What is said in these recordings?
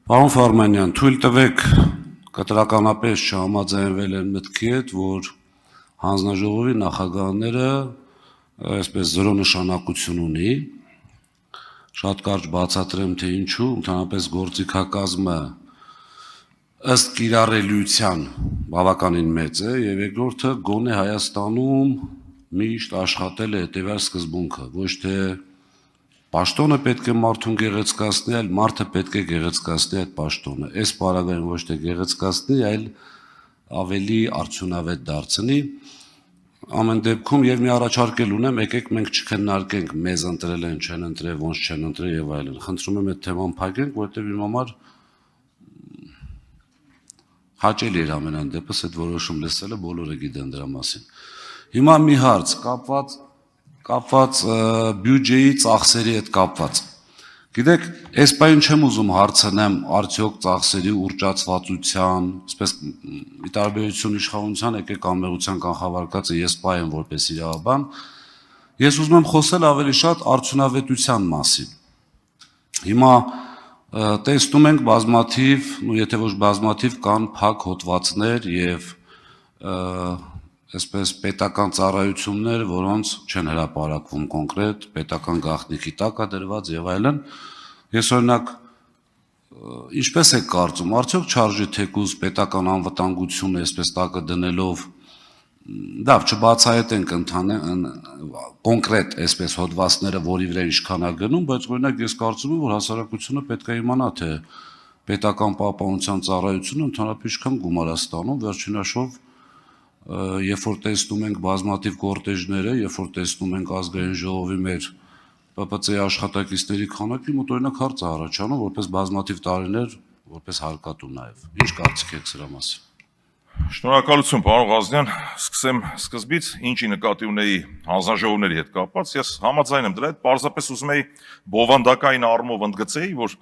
Պարոն Ֆարմանյան, թույլ տվեք կտրականապես չհամաձայնվել են մտքի հետ, որ հանձնաժողովի նախագահները այսպես զրո նշանակություն ունի, շատ կարճ բացատրեմ, թե ինչու, ընդհանրապես գործիքակազմը ըստ կիրառելիության բավականին մեծ է, եւ երկրորդը գոնե Հայաստանում միշտ աշխատել է հետեւյալ սկզբունքը, ոչ թե պաշտոնը պետք է մարդուն գեղեցկացնի, այլ մարդը պետք է գեղեցկացնի այդ պաշտոնը։ Այս պարագայում ոչ թե գեղեցկացնի, այլ ավելի արդյունավետ դարձնի։ Ամեն դեպքում եւ մի առաջարկել ունեմ, եկեք մենք չքննարկենք մեզ ընտրել են, չեն ընտրել, ոնց չեն ընտրել եւ այլն։ Խնդրում եմ այդ թեման փակենք, որովհետեւ իմ համար հաճելի էր ամենայն դեպս այդ որոշում լսելը, բոլորը գիտեն դրա մասին։ Հիմա մի հարց կապված բյուջեի ծախսերի հետ կապված։ Գիտեք, այս պայն չեմ ուզում հարցնեմ արդյոք ծախսերի ուռճացվածության, այսպես ի տարբերություն իշխանության, եկեք անմեղության կանխավարկածը ես պայեմ որպես իրավաբան, ես ուզում եմ խոսել ավելի շատ արդյունավետության մասին։ Հիմա տեսնում ենք բազմաթիվ, եթե ոչ բազմաթիվ կան փակ հոդվածներ եւ այսպես պետական ծառայություններ, որոնց չեն հրապարակվում կոնկրետ, պետական գաղտնիքի տակ է դրված եւ այլն։ Ես օրինակ ինչպես է կարծում, արդյոք չարժի թեկուզ պետական անվտանգությունը այսպես տակը դնելով, լավ, չբացահայտենք կոնկրետ այսպես հոդվածները, որի վրա ինչքան է գնում, բայց օրինակ ես կարծում եմ, որ հասարակությունը պետք է իմանա, թե պետական պահպանության ծառայությունը ընդհանրապես ինչքան գումար է ստանում, վերջին հաշվով երբ որ տեսնում ենք բազմաթիվ կորտեժները, երբ որ տեսնում ենք ազգային ժողովի մեր ՊՊՑ-ի աշխատակիցների քանակի, մոտ օրինակ հարց է առաջանում, որպես բազմաթիվ տարիներ, որպես հարկատու նաև։ Ինչ կարծիք եք սրա մասին։ Շնորհակալություն, պարոն Ղազարյան, սկսեմ սկզբից, ինչի նկատի ունեի հանձնաժողովների հետ կապված, ես համաձայն եմ դրա հետ, պարզապես ուզում էի բովանդակային առումով ընդգծեի, որ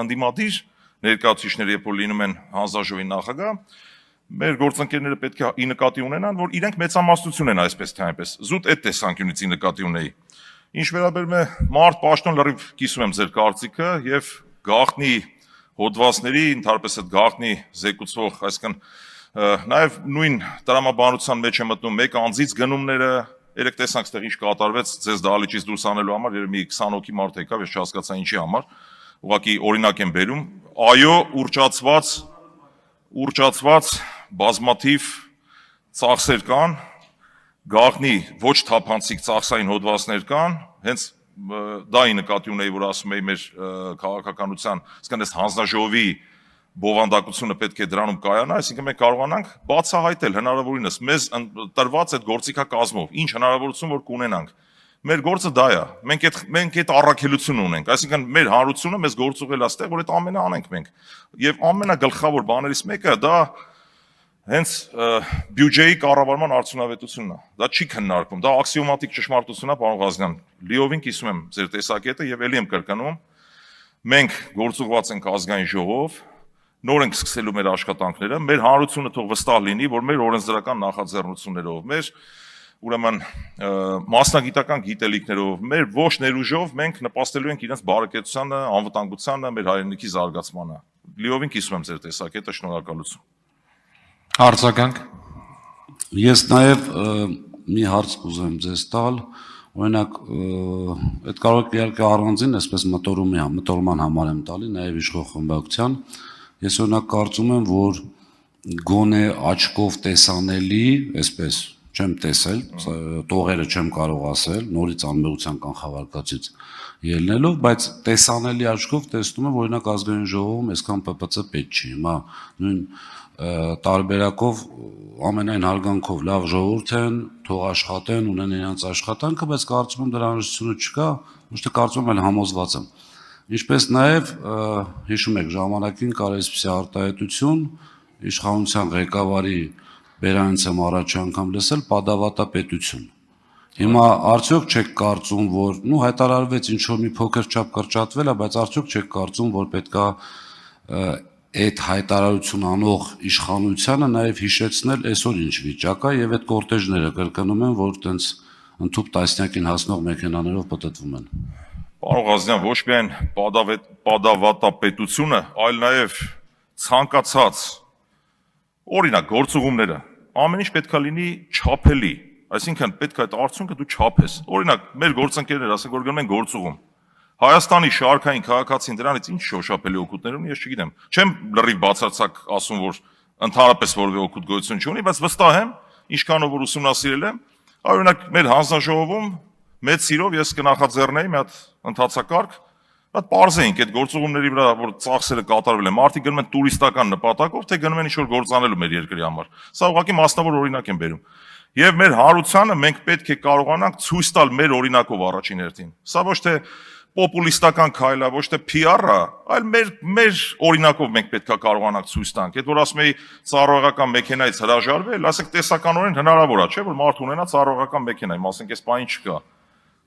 ընդդիմադիր ներկայացուցիչները, երբ որ լինում են հանձնաժողովի նախագահ, մեր գործընկերները պետք է ի նկատի ունենան, որ իրենք մեծամասնություն են այսպես թե այնպես։ Զուտ այդ տեսանկյունից ի նկատի ունեի։ Ինչ վերաբերում է մարդ պաշտոն լրիվ կիսում եմ ձեր կարծիքը եւ գաղտնի հոդվածների, ընդհանրապես այդ գաղտնի զեկուցող, այսինքն նաեւ նույն տրամաբանության մեջ է մտնում մեկ անձից գնումները, երեք տեսանք ստեղ ինչ կատարվեց ձեզ դահլիճից դուրս անելու համար, երբ մի 20 հոգի մարդ եկավ, ես չհասկացա ինչի համար։ Ուղղակի օրինակ եմ բերում։ Այո, ուռճացված բազմաթիվ ծախսեր կան, գաղտնի ոչ թափանցիկ ծախսային հոդվածներ կան, հենց դա ի նկատի ունեի, որ ասում էի մեր քաղաքականության, այսինքն այս հանձնաժողովի բովանդակությունը պետք է դրանում կայանա, այսինքն մենք կարողանանք բացահայտել հնարավորինս մեզ տրված այդ գործիքակազմով, ինչ հնարավորություն որ կունենանք։ Մեր գործը դա է, մենք այդ առաքելություն ունենք, այսինքն մեր հանրությունը մեզ գործ ուղղել է ստեղ, որ այդ ամենը անենք մենք։ Եվ ամենագլխավոր բաներից մեկը դա հենց բյուջեի կառավարման արդյունավետությունն է։ Դա չի քննարկվում, դա աքսիոմատիկ ճշմարտություն է, պարոն Ղազարյան։ Լիովին կիսում եմ ձեր տեսակետը եւ ելի եմ կրկնում։ Մենք գործուղված ենք ազգային ժողով, նոր ենք սկսելու մեր աշխատանքները, մեր հանրությունը թող վստահ լինի, որ մեր օրենսդրական նախաձեռնություններով, մեր ուրեմն մասնագիտական գիտելիքներով, մեր ոչ ներուժով մենք նպաստելու ենք իրենց բարեկեցությանը, անվտանգությանը, մեր հայրենիքի զարգացմանը։ Լիովին կիսում եմ ձեր տեսակետը, շնորհակալություն։ Արձագանք։ Ես նաև մի հարց կուզեմ ձեզ տալ, օրինակ այդ կարող է իհարկե առանձին այսպես մտորման համար եմ տալի, նաև իշխող խմբակցության։ Ես օրինակ կարծում եմ, որ գոնե աչքով տեսանելի, այսպես չեմ տեսել, տողերը չեմ կարող ասել, նորից անմեղության կանխավարկածից ելնելով, բայց տեսանելի աչքով տեսնում եմ, օրինակ ազգային ժողովում այսքան ՊՊՑ պետք չի։ Հիմա նույն տարբերակով ամենայն հարգանքով լավ ժողովուրդ են, թող աշխատեն, ունեն իրենց աշխատանքը, բայց կարծում եմ դրա անհրաժեշտությունը չկա, ոչ թե կարծում եմ, այլ համոզված եմ։ Ինչպես նաև հիշում եք ժամանակին կար այսպիսի արտահայտություն իշխանության ղեկավարի Բերանից եմ առաջ անգամ լսել պատավատապետություն։ Հիմա արդյոք չեք կարծում, որ հայտարարվեց ինչ որ մի փոքր չափ կրճատվել է, բայց արդյոք չեք կարծում, որ պետքա այդ հայտարարություն անող իշխանությանը նաև հիշեցնել այսօր ինչ վիճակ է եւ այդ կորտեժները կրկնում են, որ տենց ընդཐུպ տասնյակին հասնող մեքենաներով պտտվում են։ Պարոն Ղազարյան, ոչ միայն պատավատապետությունը, այլ նաև ցանկացած օրինակ գործուղումները ամեն ինչ պետք է լինի չափելի, այսինքն պետք է այդ արդյունքը դու չափես։ Օրինակ մեր գործընկերները ասենք որ գնում են գործուղում։ Հայաստանի շարքային քաղաքացին դրանից ինչ շոշափելի օգուտներ ունի, ես չգիտեմ։ Չեմ լրիվ բացարձակ ասում, որ ընդհանրապես որևէ օգուտ գոյություն չունի, բայց վստահ եմ, ինչքանով որ ուսումնասիրել եմ, օրինակ մեր հանձնաժողովում մեծ սիրով ես կնախաձեռնեի մի հատ ընթացակարգ, այդ պարզեինք այդ գործուղումների վրա, որ ծախսերը կատարվել են, մարդիկ գնում են տուրիստական նպատակով, թե գնում են ինչ-որ գործանելու մեր երկրի համար։ Սա ուղղակի մասնավոր օրինակ եմ բերում։ Եվ մեր հարությանը մենք պետք է կարողանանք ցույց տալ մեր օրինակով առաջին հերթին։ Սա ոչ թե պոպուլիստական քայլ է, ոչ թե PR-ը, այլ մեր օրինակով մենք պետք է կարողանանք ցույց տանք։ Այդ որ ասում էի ծառայողական մեքենայից հրաժարվել, ասենք տեսականորեն հնարավոր է, չէ՞, որ մարդ ունենա ծառայողական մեքենա, ասենք այս բանը չկա։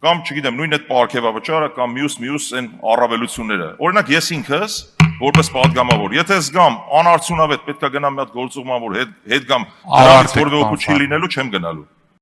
Կամ չգիտեմ, նույն այդ պարգևավճարը կամ մյուս այն առավելությունները։ Օրինակ ես ինքս որպես падգամավոր, եթե զգամ անարդյունավետ պետք է գնամ մի հատ գործուղման, որ հետ գամ, դրանից որևէ օգուտ չի լինելու, չեմ գնալու։